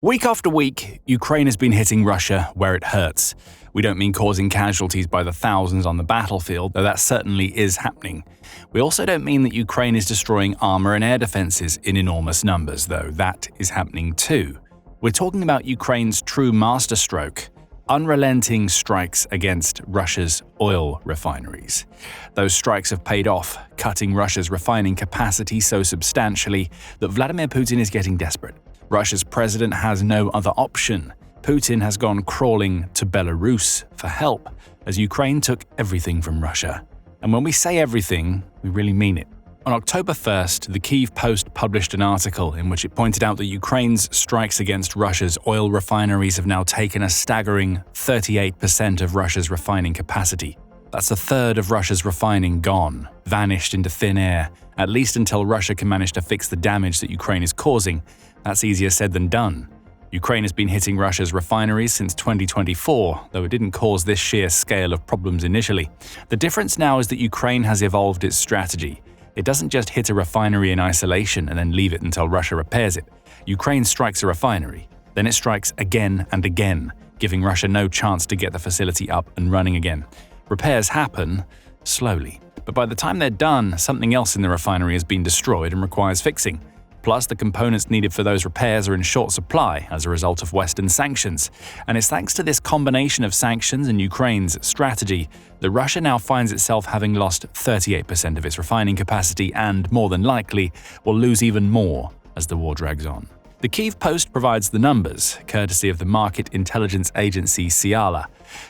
Week after week, Ukraine has been hitting Russia where it hurts. We don't mean causing casualties by the thousands on the battlefield, though that certainly is happening. We also don't mean that Ukraine is destroying armor and air defenses in enormous numbers, though that is happening too. We're talking about Ukraine's true masterstroke: unrelenting strikes against Russia's oil refineries. Those strikes have paid off, cutting Russia's refining capacity so substantially that Vladimir Putin is getting desperate. Russia's president has no other option. Putin has gone crawling to Belarus for help, as Ukraine took everything from Russia. And when we say everything, we really mean it. On October 1st, the Kyiv Post published an article in which it pointed out that Ukraine's strikes against Russia's oil refineries have now taken a staggering 38% of Russia's refining capacity. That's a third of Russia's refining gone, vanished into thin air, at least until Russia can manage to fix the damage that Ukraine is causing. That's easier said than done. Ukraine has been hitting Russia's refineries since 2024, though it didn't cause this sheer scale of problems initially. The difference now is that Ukraine has evolved its strategy. It doesn't just hit a refinery in isolation and then leave it until Russia repairs it. Ukraine strikes a refinery, then it strikes again and again, giving Russia no chance to get the facility up and running again. Repairs happen slowly, but by the time they're done, something else in the refinery has been destroyed and requires fixing. Plus, the components needed for those repairs are in short supply as a result of Western sanctions. And it's thanks to this combination of sanctions and Ukraine's strategy that Russia now finds itself having lost 38% of its refining capacity and, more than likely, will lose even more as the war drags on. The Kyiv Post provides the numbers, courtesy of the market intelligence agency CRAWLS.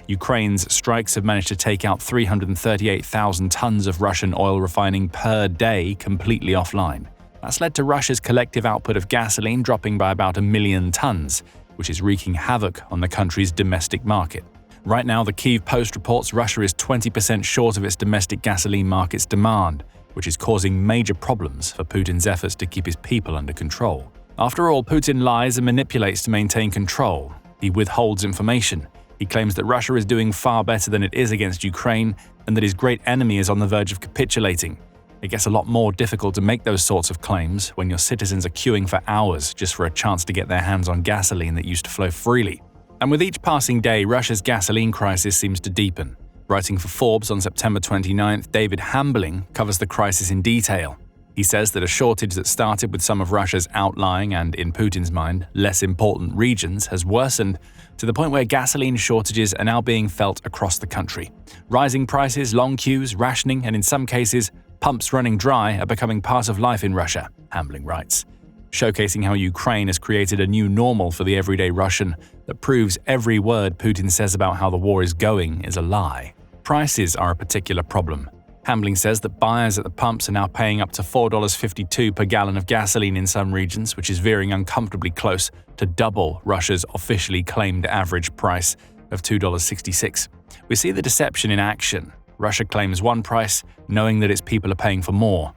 Ukraine's strikes have managed to take out 338,000 tons of Russian oil refining per day completely offline. That's led to Russia's collective output of gasoline dropping by about 1 million tons, which is wreaking havoc on the country's domestic market. Right now, the Kyiv Post reports Russia is 20% short of its domestic gasoline market's demand, which is causing major problems for Putin's efforts to keep his people under control. After all, Putin lies and manipulates to maintain control. He withholds information. He claims that Russia is doing far better than it is against Ukraine and that his great enemy is on the verge of capitulating. It gets a lot more difficult to make those sorts of claims when your citizens are queuing for hours just for a chance to get their hands on gasoline that used to flow freely. And with each passing day, Russia's gasoline crisis seems to deepen. Writing for Forbes on September 29th, David Hambling covers the crisis in detail. He says that a shortage that started with some of Russia's outlying and, in Putin's mind, less important regions has worsened to the point where gasoline shortages are now being felt across the country. Rising prices, long queues, rationing, and in some cases, pumps running dry are becoming part of life in Russia, Hambling writes, showcasing how Ukraine has created a new normal for the everyday Russian that proves every word Putin says about how the war is going is a lie. Prices are a particular problem. Hambling says that buyers at the pumps are now paying up to $4.52 per gallon of gasoline in some regions, which is veering uncomfortably close to double Russia's officially claimed average price of $2.66. We see the deception in action. Russia claims one price, knowing that its people are paying for more.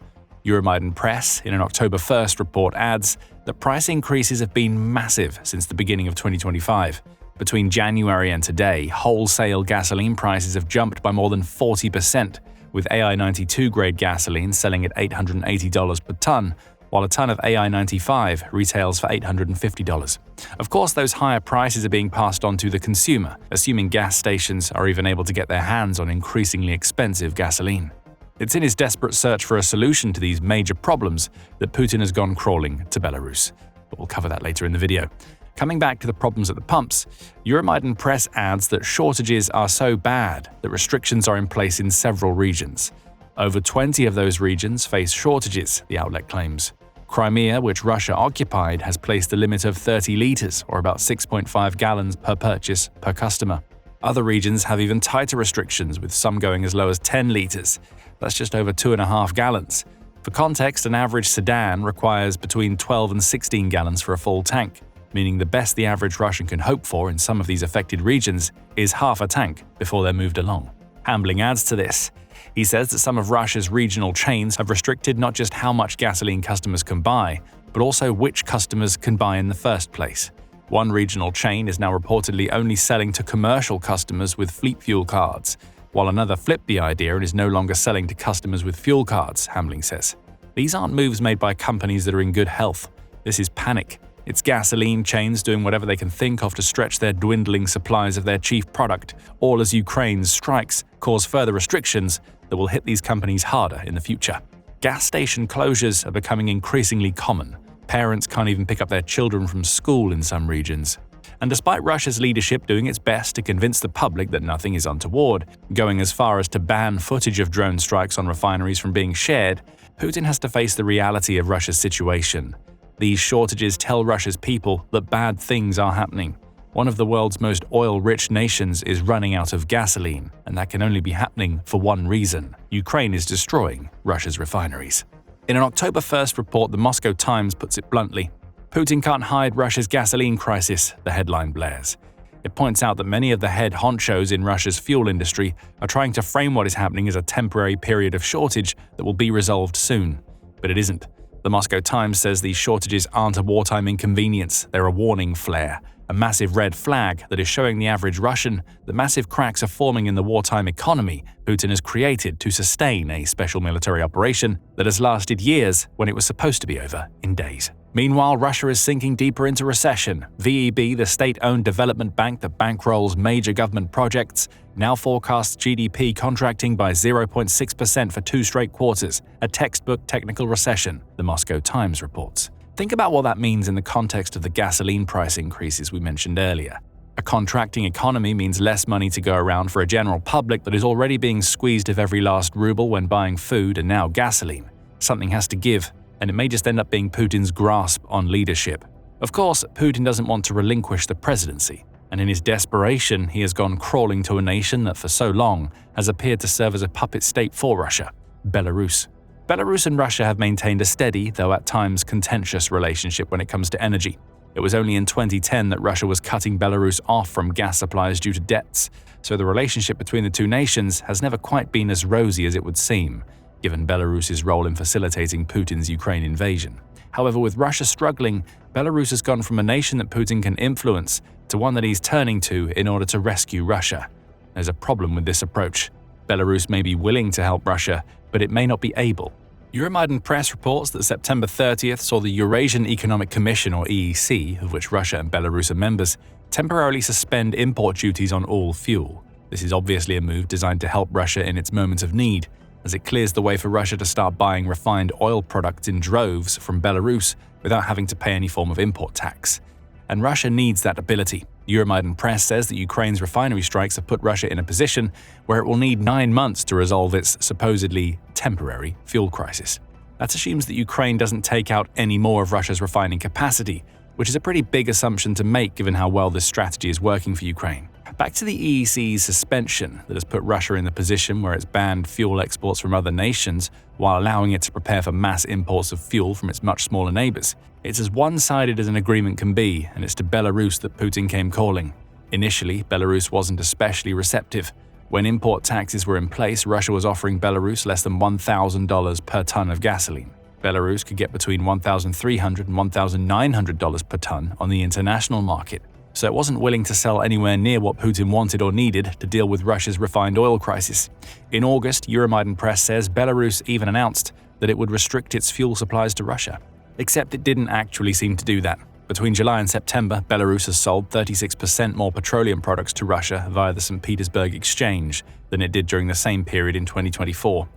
Euromaidan Press, in an October 1st report, adds that price increases have been massive since the beginning of 2025. Between January and today, wholesale gasoline prices have jumped by more than 40%, with AI-92-grade gasoline selling at $880 per ton, while a ton of AI-95 retails for $850. Of course, those higher prices are being passed on to the consumer, assuming gas stations are even able to get their hands on increasingly expensive gasoline. It's in his desperate search for a solution to these major problems that Putin has gone crawling to Belarus. But we'll cover that later in the video. Coming back to the problems at the pumps, Euromaidan Press adds that shortages are so bad that restrictions are in place in several regions. Over 20 of those regions face shortages, the outlet claims. Crimea, which Russia occupied, has placed a limit of 30 liters, or about 6.5 gallons per purchase per customer. Other regions have even tighter restrictions, with some going as low as 10 liters. That's just over 2.5 gallons. For context, an average sedan requires between 12 and 16 gallons for a full tank, meaning the best the average Russian can hope for in some of these affected regions is half a tank before they're moved along. Hambling adds to this. He says that some of Russia's regional chains have restricted not just how much gasoline customers can buy, but also which customers can buy in the first place. One regional chain is now reportedly only selling to commercial customers with fleet fuel cards, while another flipped the idea and is no longer selling to customers with fuel cards, Hambling says. These aren't moves made by companies that are in good health. This is panic. It's gasoline chains doing whatever they can think of to stretch their dwindling supplies of their chief product, all as Ukraine's strikes cause further restrictions that will hit these companies harder in the future. Gas station closures are becoming increasingly common. Parents can't even pick up their children from school in some regions. And despite Russia's leadership doing its best to convince the public that nothing is untoward, going as far as to ban footage of drone strikes on refineries from being shared, Putin has to face the reality of Russia's situation. These shortages tell Russia's people that bad things are happening. One of the world's most oil-rich nations is running out of gasoline, and that can only be happening for one reason: Ukraine is destroying Russia's refineries. In an October 1st report, the Moscow Times puts it bluntly. Putin can't hide Russia's gasoline crisis, the headline blares. It points out that many of the head honchos in Russia's fuel industry are trying to frame what is happening as a temporary period of shortage that will be resolved soon. But it isn't. The Moscow Times says these shortages aren't a wartime inconvenience, they're a warning flare, a massive red flag that is showing the average Russian that massive cracks are forming in the wartime economy Putin has created to sustain a special military operation that has lasted years when it was supposed to be over in days. Meanwhile, Russia is sinking deeper into recession. VEB, the state-owned development bank that bankrolls major government projects, now forecasts GDP contracting by 0.6% for 2 straight quarters, a textbook technical recession, the Moscow Times reports. Think about what that means in the context of the gasoline price increases we mentioned earlier. A contracting economy means less money to go around for a general public that is already being squeezed of every last ruble when buying food and now gasoline. Something has to give, and it may just end up being Putin's grasp on leadership. Of course, Putin doesn't want to relinquish the presidency, and in his desperation, he has gone crawling to a nation that for so long has appeared to serve as a puppet state for Russia: Belarus. Belarus and Russia have maintained a steady, though at times contentious, relationship when it comes to energy. It was only in 2010 that Russia was cutting Belarus off from gas supplies due to debts, so the relationship between the two nations has never quite been as rosy as it would seem, given Belarus's role in facilitating Putin's Ukraine invasion. However, with Russia struggling, Belarus has gone from a nation that Putin can influence to one that he's turning to in order to rescue Russia. There's a problem with this approach. Belarus may be willing to help Russia, but it may not be able. Euromaidan Press reports that September 30th saw the Eurasian Economic Commission, or EEC, of which Russia and Belarus are members, temporarily suspend import duties on all fuel. This is obviously a move designed to help Russia in its moment of need, as it clears the way for Russia to start buying refined oil products in droves from Belarus without having to pay any form of import tax. And Russia needs that ability. Euromaidan Press says that Ukraine's refinery strikes have put Russia in a position where it will need 9 months to resolve its supposedly temporary fuel crisis. That assumes that Ukraine doesn't take out any more of Russia's refining capacity, which is a pretty big assumption to make given how well this strategy is working for Ukraine. Back to the EEC's suspension that has put Russia in the position where it's banned fuel exports from other nations while allowing it to prepare for mass imports of fuel from its much smaller neighbors. It's as one-sided as an agreement can be, and it's to Belarus that Putin came calling. Initially, Belarus wasn't especially receptive. When import taxes were in place, Russia was offering Belarus less than $1,000 per ton of gasoline. Belarus could get between $1,300 and $1,900 per ton on the international market, so it wasn't willing to sell anywhere near what Putin wanted or needed to deal with Russia's refined oil crisis. In August, Euromaidan Press says Belarus even announced that it would restrict its fuel supplies to Russia. Except it didn't actually seem to do that. Between July and September, Belarus has sold 36% more petroleum products to Russia via the St. Petersburg exchange than it did during the same period in 2024.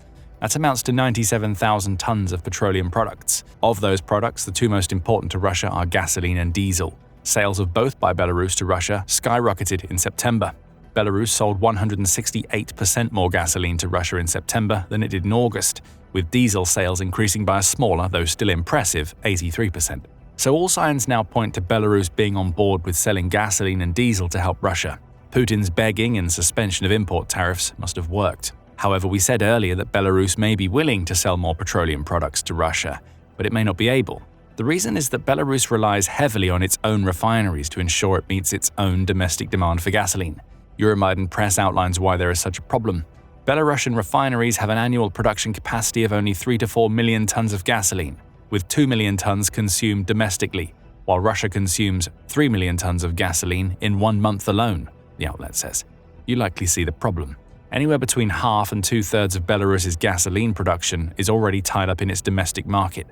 That amounts to 97,000 tons of petroleum products. Of those products, the two most important to Russia are gasoline and diesel. Sales of both by Belarus to Russia skyrocketed in September. Belarus sold 168% more gasoline to Russia in September than it did in August, with diesel sales increasing by a smaller, though still impressive, 83%. So all signs now point to Belarus being on board with selling gasoline and diesel to help Russia. Putin's begging and suspension of import tariffs must have worked. However, we said earlier that Belarus may be willing to sell more petroleum products to Russia, but it may not be able. The reason is that Belarus relies heavily on its own refineries to ensure it meets its own domestic demand for gasoline. Euromaidan Press outlines why there is such a problem. Belarusian refineries have an annual production capacity of only 3 to 4 million tons of gasoline, with 2 million tons consumed domestically, while Russia consumes 3 million tons of gasoline in 1 month alone, the outlet says. You likely see the problem. Anywhere between half and 2/3 of Belarus's gasoline production is already tied up in its domestic market.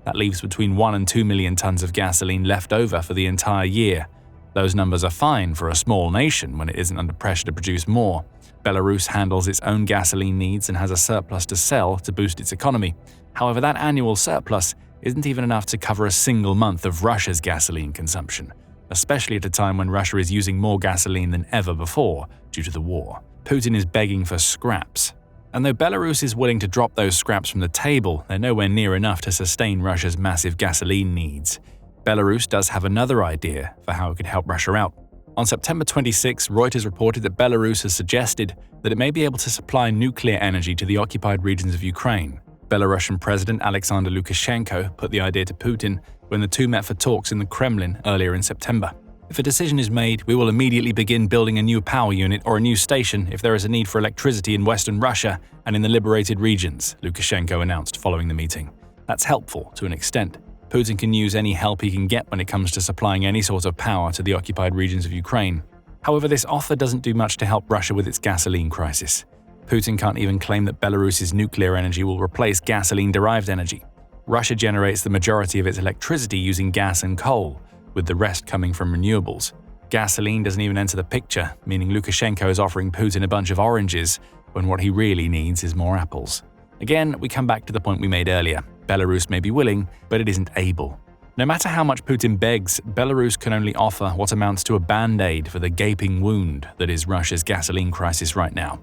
That leaves between 1 and 2 million tons of gasoline left over for the entire year. Those numbers are fine for a small nation when it isn't under pressure to produce more. Belarus handles its own gasoline needs and has a surplus to sell to boost its economy. However, that annual surplus isn't even enough to cover a single month of Russia's gasoline consumption, especially at a time when Russia is using more gasoline than ever before due to the war. Putin is begging for scraps. And though Belarus is willing to drop those scraps from the table, they're nowhere near enough to sustain Russia's massive gasoline needs. Belarus does have another idea for how it could help Russia out. On September 26, Reuters reported that Belarus has suggested that it may be able to supply nuclear energy to the occupied regions of Ukraine. Belarusian President Alexander Lukashenko put the idea to Putin when the two met for talks in the Kremlin earlier in September. If a decision is made, we will immediately begin building a new power unit or a new station if there is a need for electricity in Western Russia and in the liberated regions, Lukashenko announced following the meeting. That's helpful to an extent. Putin can use any help he can get when it comes to supplying any sort of power to the occupied regions of Ukraine. However, this offer doesn't do much to help Russia with its gasoline crisis. Putin can't even claim that Belarus's nuclear energy will replace gasoline-derived energy. Russia generates the majority of its electricity using gas and coal, with the rest coming from renewables. Gasoline doesn't even enter the picture, meaning Lukashenko is offering Putin a bunch of oranges when what he really needs is more apples. Again, we come back to the point we made earlier. Belarus may be willing, but it isn't able. No matter how much Putin begs, Belarus can only offer what amounts to a band-aid for the gaping wound that is Russia's gasoline crisis right now.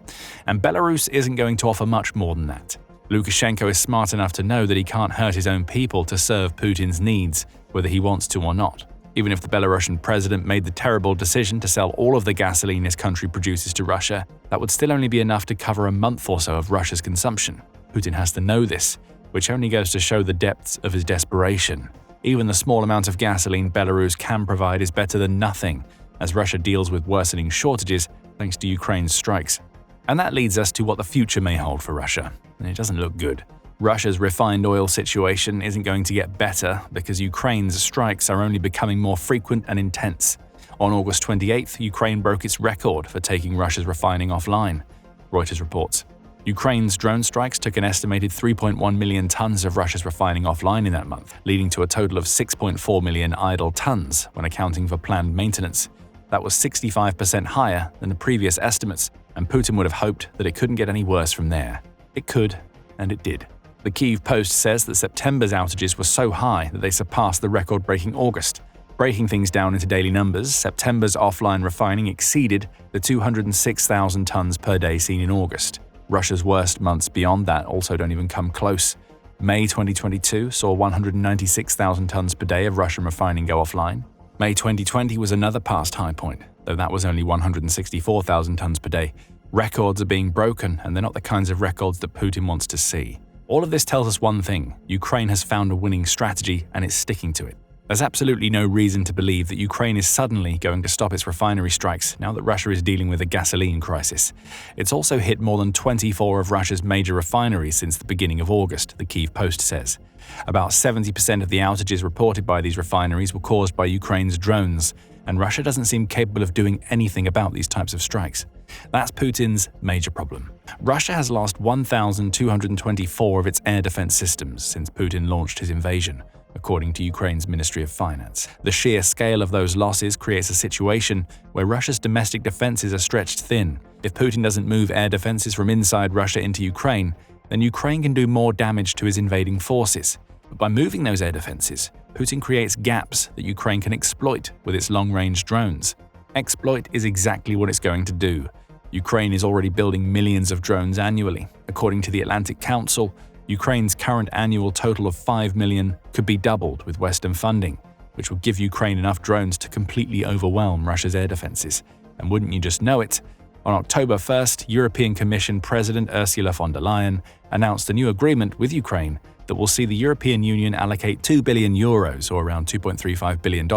And Belarus isn't going to offer much more than that. Lukashenko is smart enough to know that he can't hurt his own people to serve Putin's needs, whether he wants to or not. Even if the Belarusian president made the terrible decision to sell all of the gasoline his country produces to Russia, that would still only be enough to cover a month or so of Russia's consumption. Putin has to know this, which only goes to show the depths of his desperation. Even the small amount of gasoline Belarus can provide is better than nothing, as Russia deals with worsening shortages thanks to Ukraine's strikes. And that leads us to what the future may hold for Russia, and it doesn't look good. Russia's refined oil situation isn't going to get better because Ukraine's strikes are only becoming more frequent and intense. On August 28th, Ukraine broke its record for taking Russia's refining offline, Reuters reports. Ukraine's drone strikes took an estimated 3.1 million tons of Russia's refining offline in that month, leading to a total of 6.4 million idle tons when accounting for planned maintenance. That was 65% higher than the previous estimates, and Putin would have hoped that it couldn't get any worse from there. It could, and it did. The Kyiv Post says that September's outages were so high that they surpassed the record-breaking August. Breaking things down into daily numbers, September's offline refining exceeded the 206,000 tons per day seen in August. Russia's worst months beyond that also don't even come close. May 2022 saw 196,000 tons per day of Russian refining go offline. May 2020 was another past high point, though that was only 164,000 tons per day. Records are being broken, and they're not the kinds of records that Putin wants to see. All of this tells us one thing: Ukraine has found a winning strategy and is sticking to it. There's absolutely no reason to believe that Ukraine is suddenly going to stop its refinery strikes now that Russia is dealing with a gasoline crisis. It's also hit more than 24 of Russia's major refineries since the beginning of August, the Kyiv Post says. About 70% of the outages reported by these refineries were caused by Ukraine's drones, and Russia doesn't seem capable of doing anything about these types of strikes. That's Putin's major problem. Russia has lost 1,224 of its air defense systems since Putin launched his invasion, according to Ukraine's Ministry of Finance. The sheer scale of those losses creates a situation where Russia's domestic defenses are stretched thin. If Putin doesn't move air defenses from inside Russia into Ukraine, then Ukraine can do more damage to his invading forces. But by moving those air defenses, Putin creates gaps that Ukraine can exploit with its long-range drones. Exploit is exactly what it's going to do. Ukraine is already building millions of drones annually. According to the Atlantic Council, Ukraine's current annual total of 5 million could be doubled with Western funding, which would give Ukraine enough drones to completely overwhelm Russia's air defenses. And wouldn't you just know it? On October 1st, European Commission President Ursula von der Leyen announced a new agreement with Ukraine that will see the European Union allocate 2 billion euros, or around $2.35 billion,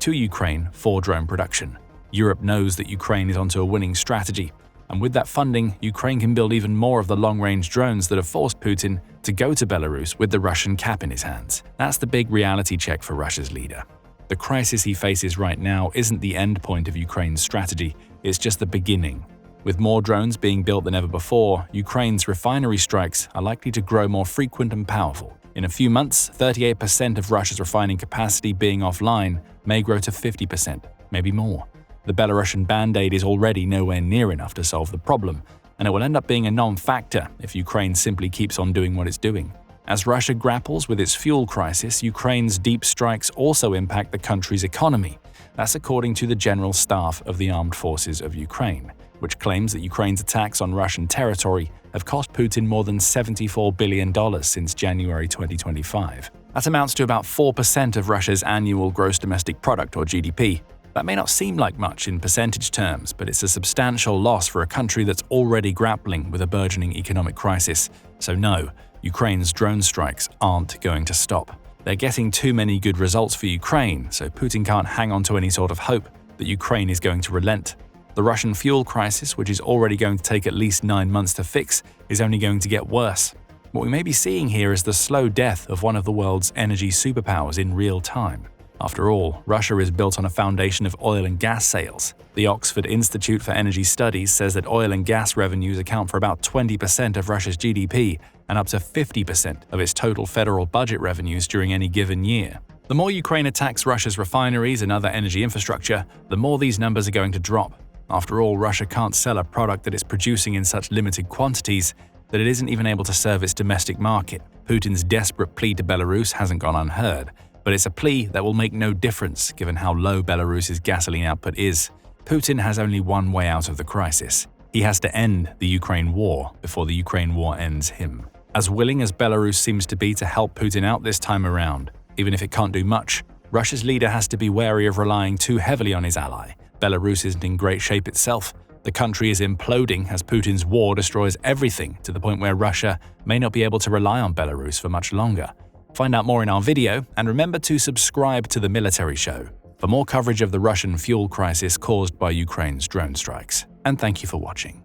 to Ukraine for drone production. Europe knows that Ukraine is onto a winning strategy, and with that funding, Ukraine can build even more of the long-range drones that have forced Putin to go to Belarus with the Russian cap in his hands. That's the big reality check for Russia's leader. The crisis he faces right now isn't the end point of Ukraine's strategy, it's just the beginning. With more drones being built than ever before, Ukraine's refinery strikes are likely to grow more frequent and powerful. In a few months, 38% of Russia's refining capacity being offline may grow to 50%, maybe more. The Belarusian band-aid is already nowhere near enough to solve the problem, and it will end up being a non-factor if Ukraine simply keeps on doing what it's doing. As Russia grapples with its fuel crisis, Ukraine's deep strikes also impact the country's economy. That's according to the General Staff of the Armed Forces of Ukraine, which claims that Ukraine's attacks on Russian territory have cost Putin more than $74 billion since January 2025. That amounts to about 4% of Russia's annual gross domestic product, or GDP. That may not seem like much in percentage terms, but it's a substantial loss for a country that's already grappling with a burgeoning economic crisis. So no, Ukraine's drone strikes aren't going to stop. They're getting too many good results for Ukraine, so Putin can't hang on to any sort of hope that Ukraine is going to relent. The Russian fuel crisis, which is already going to take at least 9 months to fix, is only going to get worse. What we may be seeing here is the slow death of one of the world's energy superpowers in real time. After all, Russia is built on a foundation of oil and gas sales. The Oxford Institute for Energy Studies says that oil and gas revenues account for about 20% of Russia's GDP and up to 50% of its total federal budget revenues during any given year. The more Ukraine attacks Russia's refineries and other energy infrastructure, the more these numbers are going to drop. After all, Russia can't sell a product that it's producing in such limited quantities that it isn't even able to serve its domestic market. Putin's desperate plea to Belarus hasn't gone unheard, but it's a plea that will make no difference given how low Belarus's gasoline output is. Putin has only one way out of the crisis. He has to end the Ukraine war before the Ukraine war ends him. As willing as Belarus seems to be to help Putin out this time around, even if it can't do much, Russia's leader has to be wary of relying too heavily on his ally. Belarus isn't in great shape itself. The country is imploding as Putin's war destroys everything to the point where Russia may not be able to rely on Belarus for much longer. Find out more in our video, and remember to subscribe to The Military Show for more coverage of the Russian fuel crisis caused by Ukraine's drone strikes. And thank you for watching.